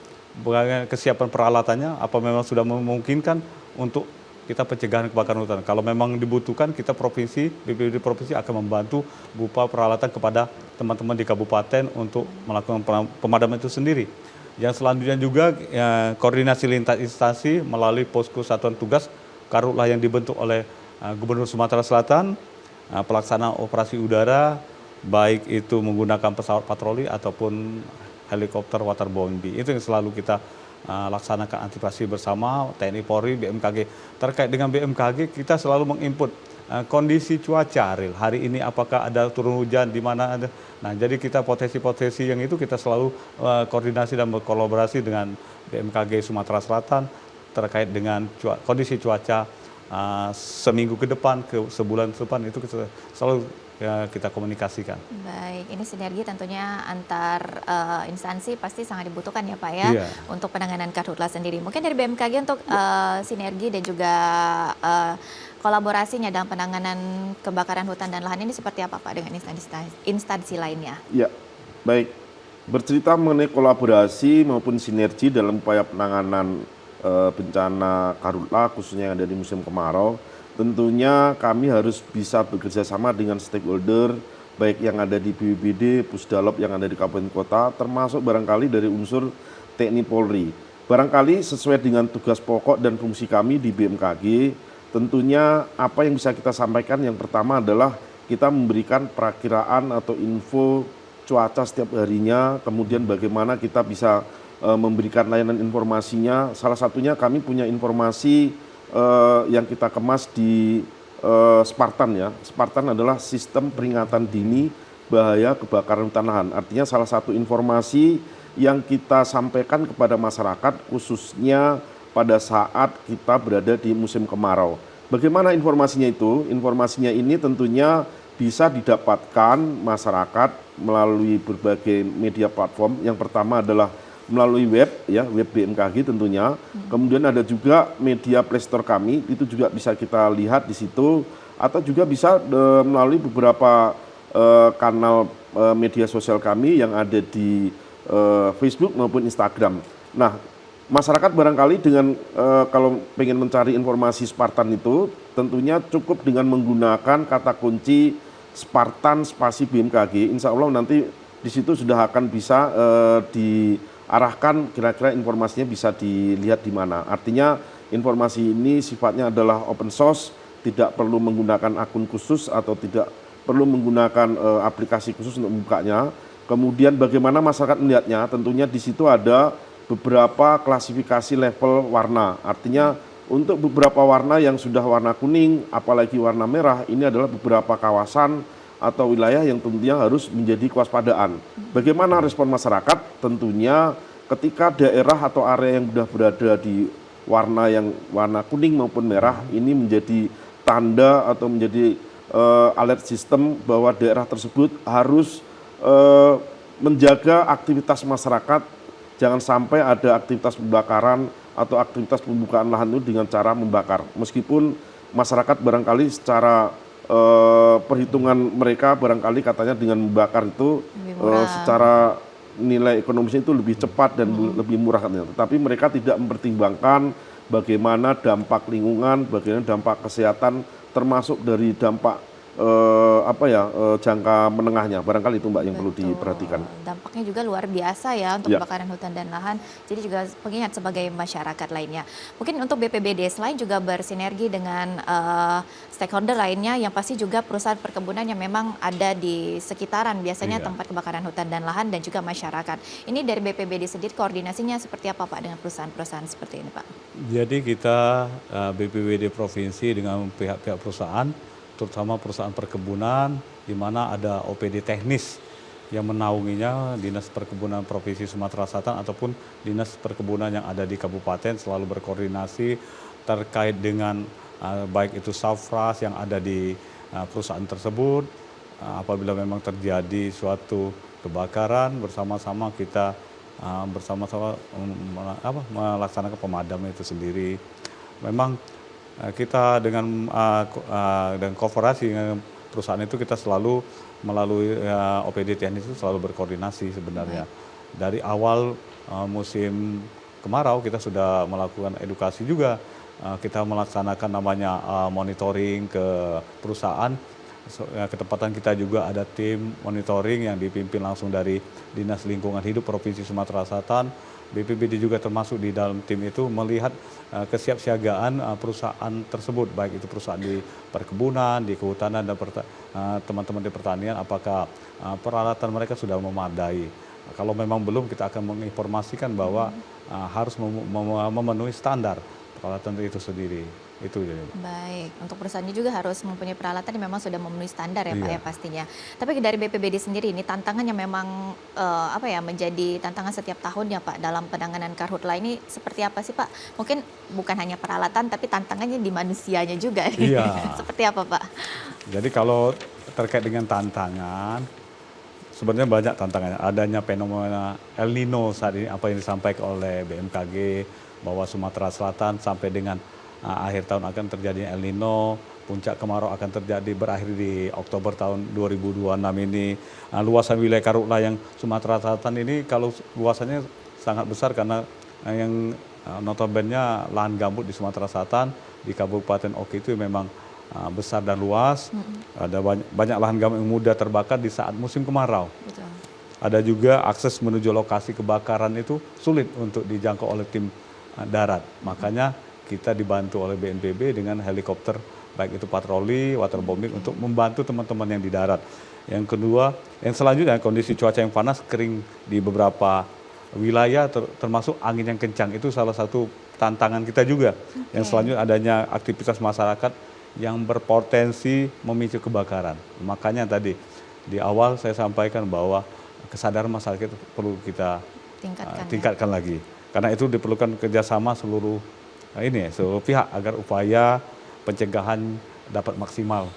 kesiapan peralatannya, apa memang sudah memungkinkan untuk kita pencegahan kebakaran hutan. Kalau memang dibutuhkan, kita provinsi, BPBD provinsi akan membantu berupa peralatan kepada teman-teman di kabupaten untuk melakukan pemadaman itu sendiri. Yang selanjutnya juga koordinasi lintas instansi melalui posko satuan tugas Karhutla yang dibentuk oleh Gubernur Sumatera Selatan, pelaksanaan operasi udara, baik itu menggunakan pesawat patroli ataupun helikopter waterbombing. Itu yang selalu kita laksanakan antisipasi bersama TNI, Polri, BMKG. Terkait dengan BMKG, kita selalu menginput kondisi cuaca real. Hari ini apakah ada turun hujan, di mana ada. Nah, jadi kita potensi-potensi yang itu kita selalu koordinasi dan berkolaborasi dengan BMKG Sumatera Selatan terkait dengan kondisi cuaca seminggu ke depan, sebulan ke depan, itu selalu kita komunikasikan. Baik, ini sinergi tentunya antar instansi pasti sangat dibutuhkan ya Pak ya, untuk penanganan karhutla sendiri. Mungkin dari BMKG untuk sinergi dan juga kolaborasinya dalam penanganan kebakaran hutan dan lahan ini seperti apa Pak dengan instansi lainnya? Ya, baik. Bercerita mengenai kolaborasi maupun sinergi dalam upaya penanganan bencana karhutla khususnya yang ada di musim kemarau, tentunya kami harus bisa bekerja sama dengan stakeholder baik yang ada di BPBD, Pusdalop yang ada di kabupaten kota, termasuk barangkali dari unsur TNI Polri. Barangkali sesuai dengan tugas pokok dan fungsi kami di BMKG, tentunya apa yang bisa kita sampaikan yang pertama adalah kita memberikan perakiraan atau info cuaca setiap harinya, kemudian bagaimana kita bisa memberikan layanan informasinya. Salah satunya kami punya informasi yang kita kemas di Spartan ya. Spartan adalah sistem peringatan dini bahaya kebakaran hutan lahan. Artinya salah satu informasi yang kita sampaikan kepada masyarakat khususnya pada saat kita berada di musim kemarau. Bagaimana informasinya itu? Informasinya ini tentunya bisa didapatkan masyarakat melalui berbagai media platform. Yang pertama adalah melalui web ya, web BMKG tentunya. Kemudian ada juga media Playstore kami, itu juga bisa kita lihat di situ, atau juga bisa melalui beberapa kanal media sosial kami yang ada di Facebook maupun Instagram. Nah, masyarakat barangkali dengan kalau pengen mencari informasi Spartan itu tentunya cukup dengan menggunakan kata kunci Spartan spasi BMKG. Insya Allah nanti di situ sudah akan bisa diarahkan kira-kira informasinya bisa dilihat di mana. Artinya informasi ini sifatnya adalah open source, tidak perlu menggunakan akun khusus atau tidak perlu menggunakan aplikasi khusus untuk membukanya. Kemudian bagaimana masyarakat melihatnya? Tentunya di situ ada beberapa klasifikasi level warna. Artinya untuk beberapa warna yang sudah warna kuning, apalagi warna merah, ini adalah beberapa kawasan atau wilayah yang tentunya harus menjadi kewaspadaan. Bagaimana respon masyarakat? Tentunya ketika daerah atau area yang sudah berada di warna kuning maupun merah, ini menjadi tanda atau menjadi alert system bahwa daerah tersebut harus menjaga aktivitas masyarakat, jangan sampai ada aktivitas pembakaran atau aktivitas pembukaan lahan itu dengan cara membakar. Meskipun masyarakat barangkali secara perhitungan mereka barangkali katanya dengan membakar itu secara nilai ekonomisnya itu lebih cepat dan lebih murah katanya. Tetapi mereka tidak mempertimbangkan bagaimana dampak lingkungan, bagaimana dampak kesehatan, termasuk dari dampak jangka menengahnya. Barangkali itu Mbak yang perlu diperhatikan. Dampaknya juga luar biasa ya untuk kebakaran hutan dan lahan. Jadi juga pengingat sebagai masyarakat lainnya. Mungkin untuk BPBD selain juga bersinergi dengan stakeholder lainnya yang pasti juga perusahaan perkebunan yang memang ada di sekitaran biasanya tempat kebakaran hutan dan lahan dan juga masyarakat. Ini dari BPBD sendiri koordinasinya seperti apa Pak dengan perusahaan-perusahaan seperti ini Pak? Jadi kita BPBD Provinsi dengan pihak-pihak perusahaan, terutama perusahaan perkebunan, di mana ada OPD teknis yang menaunginya, Dinas Perkebunan Provinsi Sumatera Selatan ataupun Dinas Perkebunan yang ada di kabupaten selalu berkoordinasi terkait dengan baik itu Safras yang ada di perusahaan tersebut. Apabila memang terjadi suatu kebakaran, bersama-sama kita melaksanakan pemadaman itu sendiri. Memang kita dengan kooperasi dengan perusahaan itu kita selalu melalui OPD teknis itu selalu berkoordinasi sebenarnya. Dari awal musim kemarau kita sudah melakukan edukasi juga. Kita melaksanakan namanya monitoring ke perusahaan. Ketepatan kita juga ada tim monitoring yang dipimpin langsung dari Dinas Lingkungan Hidup Provinsi Sumatera Selatan. BPBD juga termasuk di dalam tim itu melihat kesiapsiagaan perusahaan tersebut, baik itu perusahaan di perkebunan, di kehutanan, dan teman-teman di pertanian, apakah peralatan mereka sudah memadai. Kalau memang belum, kita akan menginformasikan bahwa harus memenuhi standar peralatan itu sendiri. Itu jadi. Baik, untuk perusahaannya juga harus mempunyai peralatan yang memang sudah memenuhi standar ya Pak ya pastinya. Tapi dari BPBD sendiri ini tantangan yang memang menjadi tantangan setiap tahun ya Pak dalam penanganan karhutla ini seperti apa sih Pak? Mungkin bukan hanya peralatan tapi tantangannya di manusianya juga. Iya. Seperti apa Pak? Jadi kalau terkait dengan tantangan, sebenarnya banyak tantangannya. Adanya fenomena El Nino saat ini, apa yang disampaikan oleh BMKG bahwa Sumatera Selatan sampai dengan akhir tahun akan terjadi El Nino, puncak kemarau akan terjadi berakhir di Oktober tahun 2026 ini. Luasan wilayah karhutla yang Sumatera Selatan ini kalau luasannya sangat besar karena yang notabene lahan gambut di Sumatera Selatan di Kabupaten Oki itu memang besar dan luas. Ada banyak lahan gambut yang mudah terbakar di saat musim kemarau. Betul. Ada juga akses menuju lokasi kebakaran itu sulit untuk dijangkau oleh tim darat. Makanya kita dibantu oleh BNPB dengan helikopter, baik itu patroli, waterbombing untuk membantu teman-teman yang di darat. Yang kedua, yang selanjutnya kondisi cuaca yang panas, kering di beberapa wilayah, termasuk angin yang kencang. Itu salah satu tantangan kita juga. Yang selanjutnya adanya aktivitas masyarakat yang berpotensi memicu kebakaran. Makanya tadi di awal saya sampaikan bahwa kesadaran masyarakat itu perlu kita tingkatkan lagi. Karena itu diperlukan kerjasama seluruh seluruh pihak agar upaya pencegahan dapat maksimal.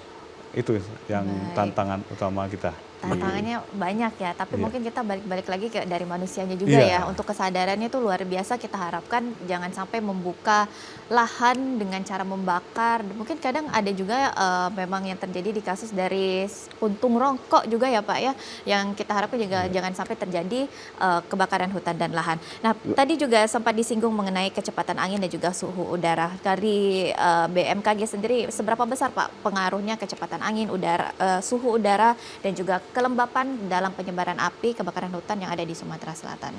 Itu yang tantangan utama kita. Tantangannya banyak ya, tapi mungkin kita balik lagi dari manusianya juga ya. Untuk kesadarannya itu luar biasa, kita harapkan jangan sampai membuka lahan dengan cara membakar. Mungkin kadang ada juga memang yang terjadi di kasus dari puntung rokok juga ya Pak ya, yang kita harapkan juga jangan sampai terjadi kebakaran hutan dan lahan. Nah tadi juga sempat disinggung mengenai kecepatan angin dan juga suhu udara. Dari BMKG sendiri, seberapa besar Pak pengaruhnya kecepatan angin, udara, suhu udara dan juga kelembapan dalam penyebaran api kebakaran hutan yang ada di Sumatera Selatan?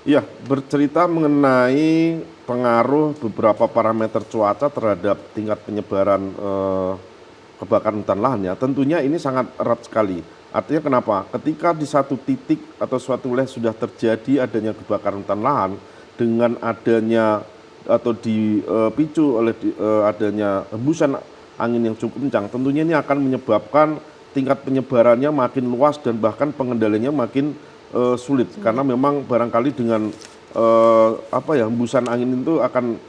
Iya, bercerita mengenai pengaruh beberapa parameter cuaca terhadap tingkat penyebaran kebakaran hutan lahan ya, tentunya ini sangat erat sekali. Artinya kenapa? Ketika di satu titik atau suatu wilayah sudah terjadi adanya kebakaran hutan lahan dengan adanya atau dipicu oleh adanya hembusan angin yang cukup kencang, tentunya ini akan menyebabkan tingkat penyebarannya makin luas dan bahkan pengendaliannya makin sulit karena memang barangkali dengan hembusan angin itu akan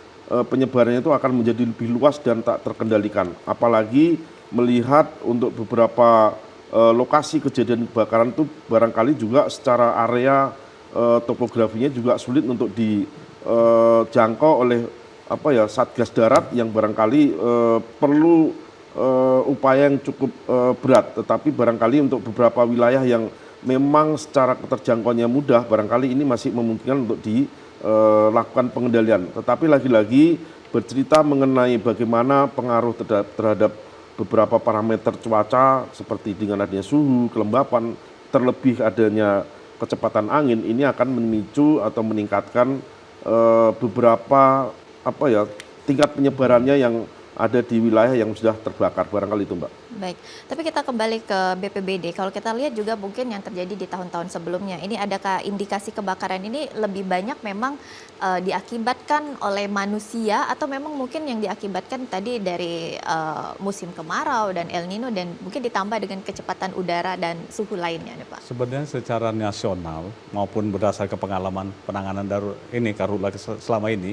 penyebarannya itu akan menjadi lebih luas dan tak terkendalikan. Apalagi melihat untuk beberapa lokasi kejadian kebakaran itu barangkali juga secara area topografinya juga sulit untuk dijangkau oleh Satgas Darat yang barangkali perlu upaya yang cukup berat, tetapi barangkali untuk beberapa wilayah yang memang secara keterjangkauannya mudah, barangkali ini masih memungkinkan untuk dilakukan pengendalian. Tetapi lagi-lagi bercerita mengenai bagaimana pengaruh terhadap beberapa parameter cuaca seperti dengan adanya suhu, kelembapan, terlebih adanya kecepatan angin, ini akan memicu atau meningkatkan beberapa tingkat penyebarannya yang ada di wilayah yang sudah terbakar, barangkali itu Mbak. Baik, tapi kita kembali ke BPBD. Kalau kita lihat juga mungkin yang terjadi di tahun-tahun sebelumnya, ini adakah indikasi kebakaran ini lebih banyak memang diakibatkan oleh manusia atau memang mungkin yang diakibatkan tadi dari musim kemarau dan El Nino dan mungkin ditambah dengan kecepatan udara dan suhu lainnya nih Pak? Sebenarnya secara nasional maupun berdasarkan pengalaman penanganan darurat ini karhutla selama ini,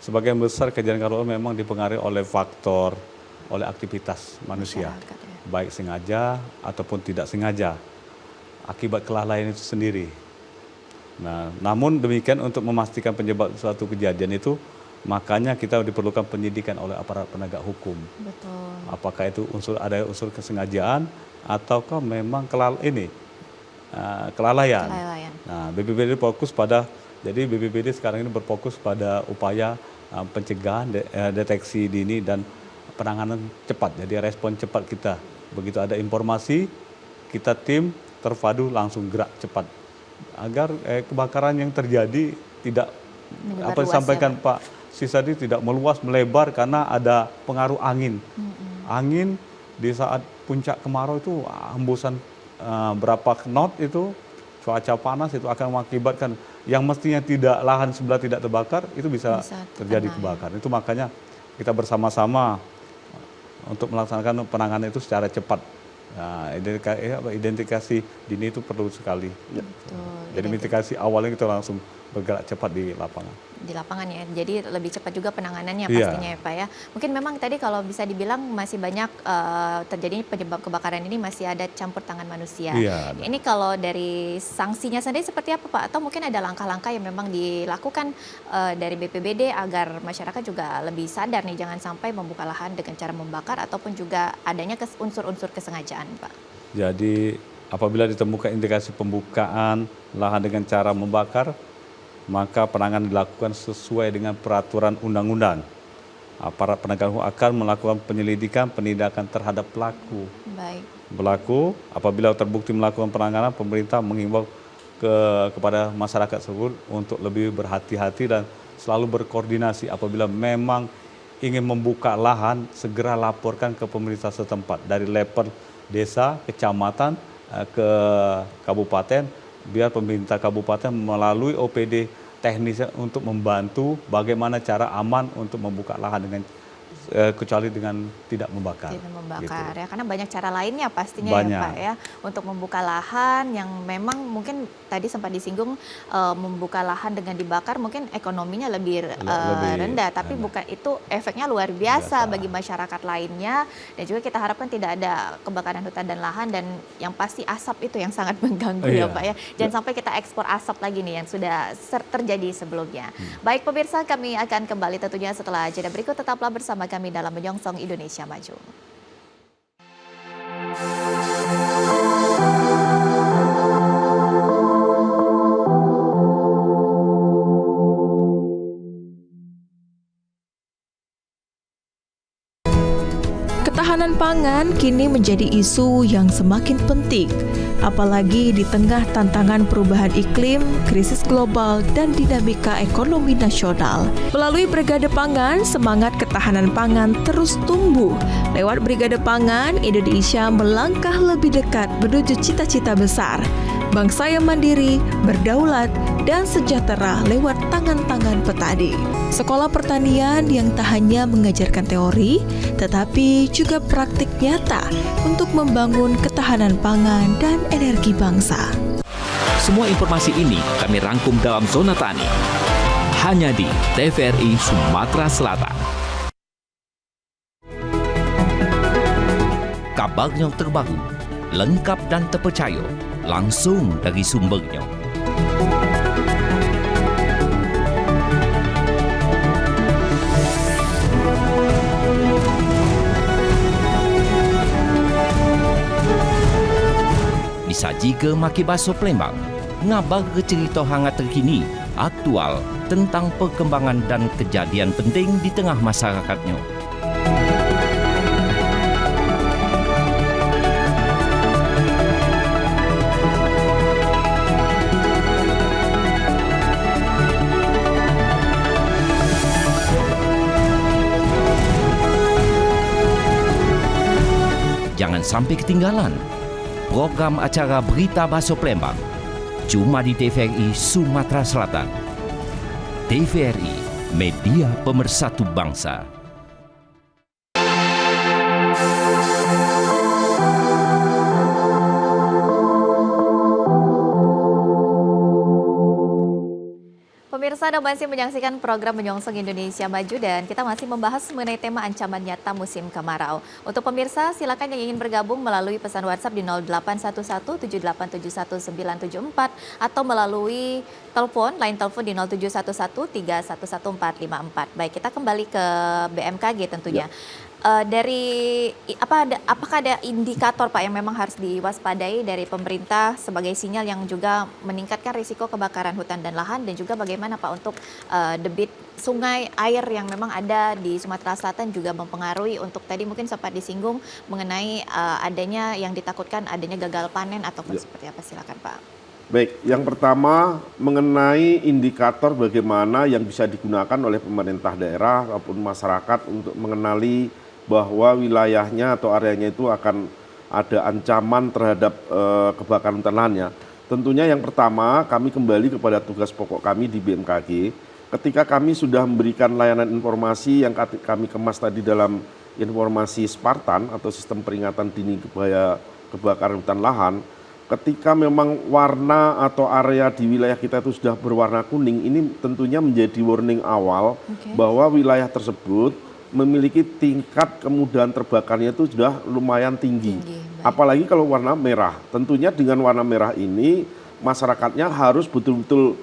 sebagian besar kejadian karhutla memang dipengaruhi oleh faktor, oleh aktivitas manusia, baik sengaja ataupun tidak sengaja, akibat kelalaian itu sendiri. Nah, namun demikian untuk memastikan penyebab suatu kejadian itu, makanya kita diperlukan penyidikan oleh aparat penegak hukum. Betul. Apakah itu ada unsur kesengajaan ataukah memang kelalaian. Nah, BPBD fokus jadi BPBD sekarang ini berfokus pada upaya pencegahan, deteksi dini dan penanganan cepat. Jadi respon cepat kita. Begitu ada informasi, kita tim terpadu langsung gerak cepat. Agar kebakaran yang terjadi tidak disampaikan Pak Sisadi tidak meluas melebar karena ada pengaruh angin. Angin di saat puncak kemarau itu hembusan berapa knot itu, cuaca panas itu akan mengakibatkan yang mestinya lahan sebelah tidak terbakar itu bisa terjadi kebakaran. Itu makanya kita bersama-sama untuk melaksanakan penanganan itu secara cepat. Nah, identifikasi dini itu perlu sekali. Jadi mitigasi awalnya kita langsung bergerak cepat di lapangan. Di lapangan ya, jadi lebih cepat juga penanganannya pastinya ya Pak ya. Mungkin memang tadi kalau bisa dibilang masih banyak terjadi penyebab kebakaran ini masih ada campur tangan manusia. Ini kalau dari sanksinya sendiri seperti apa Pak? Atau mungkin ada langkah-langkah yang memang dilakukan dari BPBD agar masyarakat juga lebih sadar nih jangan sampai membuka lahan dengan cara membakar ataupun juga adanya unsur-unsur kesengajaan Pak? Jadi apabila ditemukan indikasi pembukaan lahan dengan cara membakar, maka penanganan dilakukan sesuai dengan peraturan undang-undang. Aparat penegak hukum akan melakukan penyelidikan, penindakan terhadap pelaku. Pelaku apabila terbukti melakukan penanganan, pemerintah menghimbau kepada masyarakat tersebut untuk lebih berhati-hati dan selalu berkoordinasi. Apabila memang ingin membuka lahan, segera laporkan ke pemerintah setempat dari level desa, kecamatan, ke kabupaten, biar pemerintah kabupaten melalui OPD teknisnya untuk membantu bagaimana cara aman untuk membuka lahan dengan kecuali dengan tidak membakar. Tidak membakar gitu. ya, karena banyak cara lainnya pastinya Banyak. ya Pak ya untuk membuka lahan yang memang mungkin tadi sempat disinggung membuka lahan dengan dibakar mungkin ekonominya lebih rendah, tapi bukan itu efeknya luar biasa bagi masyarakat lainnya, dan juga kita harapkan tidak ada kebakaran hutan dan lahan, dan yang pasti asap itu yang sangat mengganggu ya Pak ya. Jangan sampai kita ekspor asap lagi nih yang sudah terjadi sebelumnya. Baik pemirsa, kami akan kembali tentunya setelah jeda berikut, tetaplah bersama kami dalam Menyongsong Indonesia Maju. Ketahanan pangan kini menjadi isu yang semakin penting, apalagi di tengah tantangan perubahan iklim, krisis global, dan dinamika ekonomi nasional. Melalui Brigade Pangan, semangat ketahanan pangan terus tumbuh. Lewat Brigade Pangan, Indonesia melangkah lebih dekat menuju cita-cita besar. Bangsa yang mandiri, berdaulat, dan sejahtera lewat tangan-tangan petani. Sekolah pertanian yang tak hanya mengajarkan teori, tetapi juga praktik nyata untuk membangun ketahanan pangan dan energi bangsa. Semua informasi ini kami rangkum dalam Zona Tani. Hanya di TVRI Sumatera Selatan. Kabarnya terbaru, lengkap dan terpercaya, langsung dari sumbernya. Disaji ke Maki Baso Palembang, ngabar ke cerita hangat terkini, aktual tentang perkembangan dan kejadian penting di tengah masyarakatnya. Jangan sampai ketinggalan program acara Berita Baso Palembang cuma di TVRI Sumatera Selatan. TVRI, media pemersatu bangsa. Pemirsa, Anda masih menyaksikan program Menyongsong Indonesia Maju dan kita masih membahas mengenai tema ancaman nyata musim kemarau. Untuk pemirsa, silakan yang ingin bergabung melalui pesan WhatsApp di 0811-7871-974 atau melalui telepon, line telepon di 0711-311454. Baik, kita kembali ke BMKG tentunya. Apakah ada indikator Pak yang memang harus diwaspadai dari pemerintah sebagai sinyal yang juga meningkatkan risiko kebakaran hutan dan lahan, dan juga bagaimana Pak untuk debit sungai air yang memang ada di Sumatera Selatan juga mempengaruhi untuk tadi mungkin sempat disinggung mengenai adanya yang ditakutkan adanya gagal panen ataupun seperti apa, silakan Pak. Baik, yang pertama mengenai indikator bagaimana yang bisa digunakan oleh pemerintah daerah maupun masyarakat untuk mengenali bahwa wilayahnya atau areanya itu akan ada ancaman terhadap kebakaran hutan lahannya. Tentunya yang pertama kami kembali kepada tugas pokok kami di BMKG. Ketika kami sudah memberikan layanan informasi yang kami kemas tadi dalam informasi Spartan atau sistem peringatan dini bahaya kebakaran hutan lahan, ketika memang warna atau area di wilayah kita itu sudah berwarna kuning, ini tentunya menjadi warning awal bahwa wilayah tersebut memiliki tingkat kemudahan terbakarnya itu sudah lumayan tinggi. Apalagi kalau warna merah. Tentunya dengan warna merah ini masyarakatnya harus betul-betul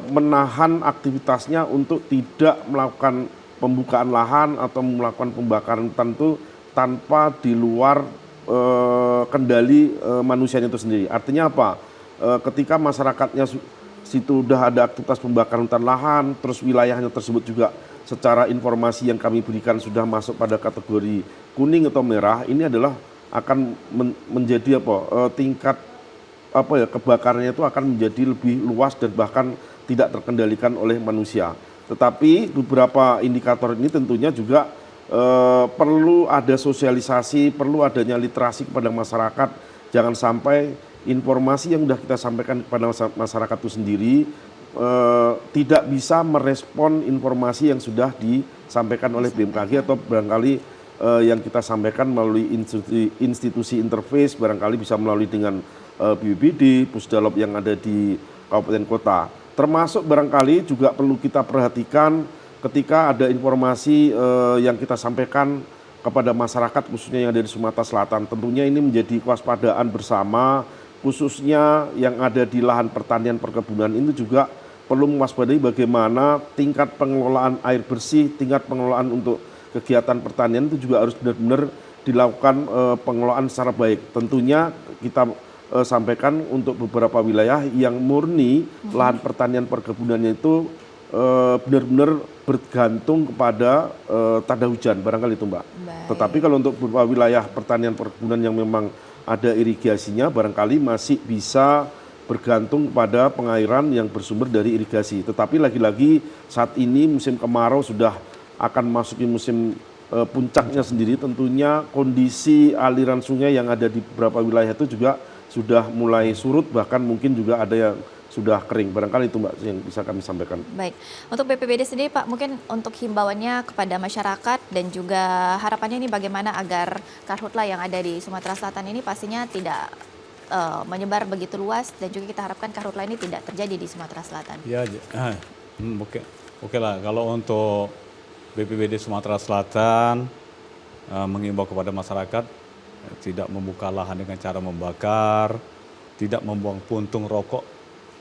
menahan aktivitasnya untuk tidak melakukan pembukaan lahan atau melakukan pembakaran hutan itu tanpa di luar kendali manusianya itu sendiri. Artinya apa? Ketika masyarakatnya situ sudah ada aktivitas pembakaran hutan lahan, terus wilayahnya tersebut juga secara informasi yang kami berikan sudah masuk pada kategori kuning atau merah, ini adalah akan menjadi tingkat kebakarannya itu akan menjadi lebih luas dan bahkan tidak terkendalikan oleh manusia. Tetapi beberapa indikator ini tentunya juga perlu ada sosialisasi, perlu adanya literasi kepada masyarakat. Jangan sampai informasi yang sudah kita sampaikan kepada masyarakat itu sendiri tidak bisa merespon informasi yang sudah disampaikan oleh BMKG atau barangkali yang kita sampaikan melalui institusi interface, barangkali bisa melalui dengan BPBD, Pusdalop yang ada di kabupaten kota. Termasuk barangkali juga perlu kita perhatikan ketika ada informasi yang kita sampaikan kepada masyarakat khususnya yang ada di Sumatera Selatan. Tentunya ini menjadi kewaspadaan bersama, khususnya yang ada di lahan pertanian perkebunan itu juga perlu mewaspadai bagaimana tingkat pengelolaan air bersih, tingkat pengelolaan untuk kegiatan pertanian itu juga harus benar-benar dilakukan pengelolaan secara baik. Tentunya kita sampaikan untuk beberapa wilayah yang murni lahan pertanian perkebunannya itu benar-benar bergantung kepada tanda hujan, barangkali itu Mbak. Baik. Tetapi kalau untuk beberapa wilayah pertanian perkebunan yang memang ada irigasinya, barangkali masih bisa bergantung pada pengairan yang bersumber dari irigasi. Tetapi lagi-lagi saat ini musim kemarau sudah akan masuki musim puncaknya sendiri, tentunya kondisi aliran sungai yang ada di beberapa wilayah itu juga sudah mulai surut, bahkan mungkin juga ada yang sudah kering. Barangkali itu Mbak yang bisa kami sampaikan. Baik, untuk BPBD sendiri Pak, mungkin untuk himbauannya kepada masyarakat dan juga harapannya ini bagaimana agar karhutla yang ada di Sumatera Selatan ini pastinya tidak menyebar begitu luas, dan juga kita harapkan karhutla ini tidak terjadi di Sumatera Selatan. Ya, oke lah. Kalau untuk BPBD Sumatera Selatan mengimbau kepada masyarakat tidak membuka lahan dengan cara membakar, tidak membuang puntung rokok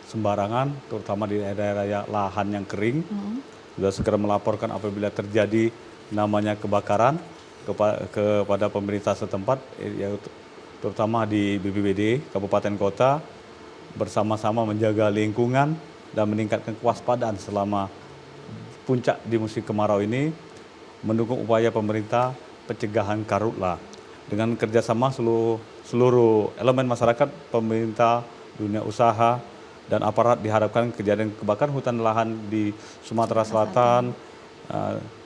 sembarangan, terutama di daerah lahan yang kering. Sudah segera melaporkan apabila terjadi namanya kebakaran kepada pemerintah setempat, yaitu terutama di BPBD Kabupaten Kota, bersama-sama menjaga lingkungan dan meningkatkan kewaspadaan selama puncak di musim kemarau ini, mendukung upaya pemerintah pencegahan karhutla dengan kerjasama seluruh elemen masyarakat, pemerintah, dunia usaha, dan aparat. Diharapkan kejadian kebakaran hutan lahan di Sumatera Selatan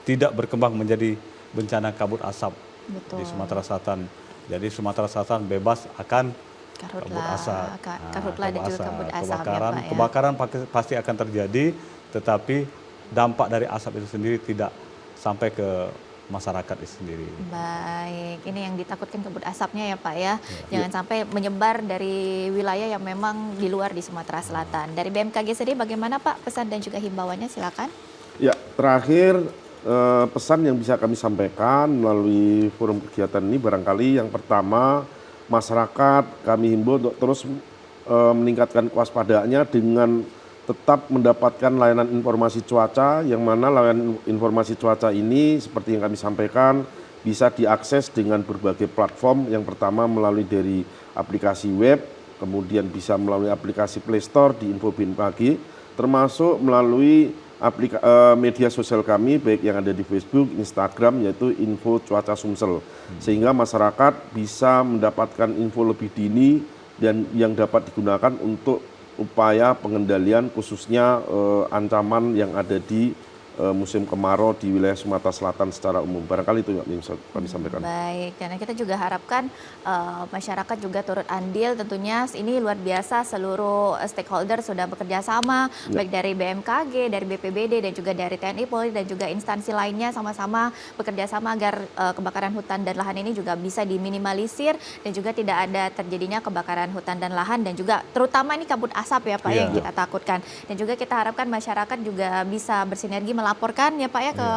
tidak berkembang menjadi bencana kabut asap. Betul. Di Sumatera Selatan. Jadi Sumatera Selatan bebas akan kabut asap, karhutla dan juga kabut asap. Kebakaran pasti akan terjadi, tetapi dampak dari asap itu sendiri tidak sampai ke masyarakat itu sendiri. Baik, ini yang ditakutkan kabut asapnya ya Pak ya. Jangan sampai menyebar dari wilayah yang memang di luar di Sumatera Selatan. Dari BMKG sendiri bagaimana Pak pesan dan juga himbauannya, silakan. Ya, terakhir pesan yang bisa kami sampaikan melalui forum kegiatan ini barangkali yang pertama, masyarakat kami himbau untuk terus meningkatkan kewaspadaannya dengan tetap mendapatkan layanan informasi cuaca, yang mana layanan informasi cuaca ini seperti yang kami sampaikan bisa diakses dengan berbagai platform. Yang pertama melalui dari aplikasi web, kemudian bisa melalui aplikasi Play Store di Info BMKG, termasuk melalui media sosial kami baik yang ada di Facebook, Instagram, yaitu Info Cuaca Sumsel, sehingga masyarakat bisa mendapatkan info lebih dini dan yang dapat digunakan untuk upaya pengendalian khususnya ancaman yang ada di musim kemarau di wilayah Sumatera Selatan secara umum. Barangkali itu yang bisa kami sampaikan. Baik, dan kita juga harapkan masyarakat juga turut andil tentunya. Ini luar biasa, seluruh stakeholder sudah bekerja sama, baik dari BMKG, dari BPBD, dan juga dari TNI, Polri, dan juga instansi lainnya sama-sama bekerja sama agar kebakaran hutan dan lahan ini juga bisa diminimalisir dan juga tidak ada terjadinya kebakaran hutan dan lahan, dan juga terutama ini kabut asap ya Pak yang kita takutkan. Dan juga kita harapkan masyarakat juga bisa bersinergi melaporkan ya Pak ya ke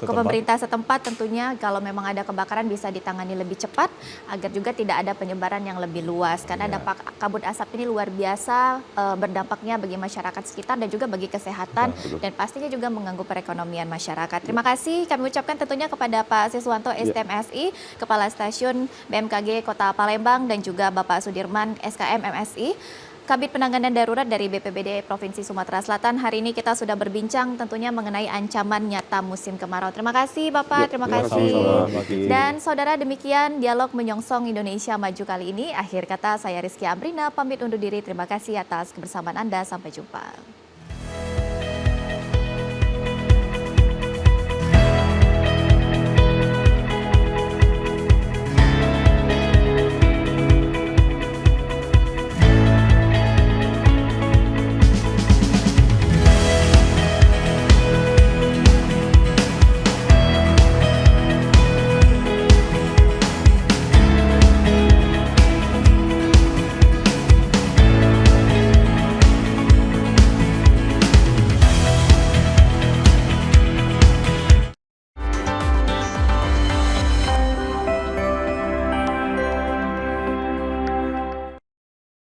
pemerintah setempat tentunya kalau memang ada kebakaran bisa ditangani lebih cepat agar juga tidak ada penyebaran yang lebih luas, karena dampak kabut asap ini luar biasa berdampaknya bagi masyarakat sekitar dan juga bagi kesehatan dan pastinya juga mengganggu perekonomian masyarakat. Terima kasih kami ucapkan tentunya kepada Pak Siswanto STMSI, Kepala Stasiun BMKG Kota Palembang, dan juga Bapak Sudirman SKM MSI, Kabid Penanganan Darurat dari BPBD Provinsi Sumatera Selatan. Hari ini kita sudah berbincang tentunya mengenai ancaman nyata musim kemarau. Terima kasih Bapak, terima kasih. Dan saudara, demikian dialog menyongsong Indonesia Maju kali ini. Akhir kata saya Rizky Amrina pamit undur diri. Terima kasih atas kebersamaan Anda. Sampai jumpa.